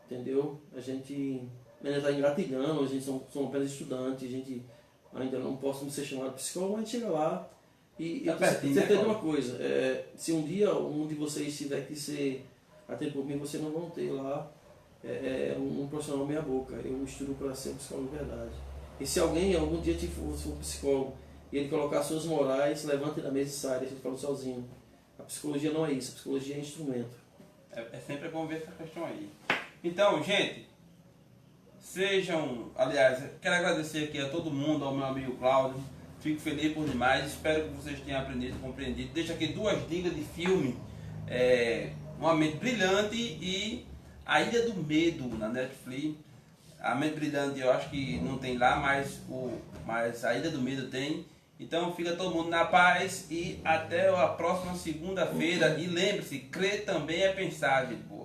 entendeu? A gente ainda está engatilhando, a gente somos apenas estudantes, a gente ainda não posso ser chamado de psicólogo, mas a gente chega lá e você entende uma coisa, se um dia um de vocês tiver que ser atendido por mim, vocês não vão ter lá um profissional meia boca. Eu estudo para ser um psicólogo de verdade. E se alguém algum dia for psicólogo e ele colocar suas morais, levante da mesa e sai, deixa ele falando sozinho. A psicologia não é isso, a psicologia é instrumento. É sempre bom ver essa questão aí. Então, gente, quero agradecer aqui a todo mundo, ao meu amigo Cláudio. Fico feliz por demais, espero que vocês tenham aprendido, compreendido. Deixo aqui 2 dicas de filme, Uma Mente Brilhante e A Ilha do Medo, na Netflix. A Mente Brilhante eu acho que não tem lá, mas A Ilha do Medo tem. Então fica todo mundo na paz e até a próxima segunda-feira. E lembre-se, crer também é pensar, gente boa.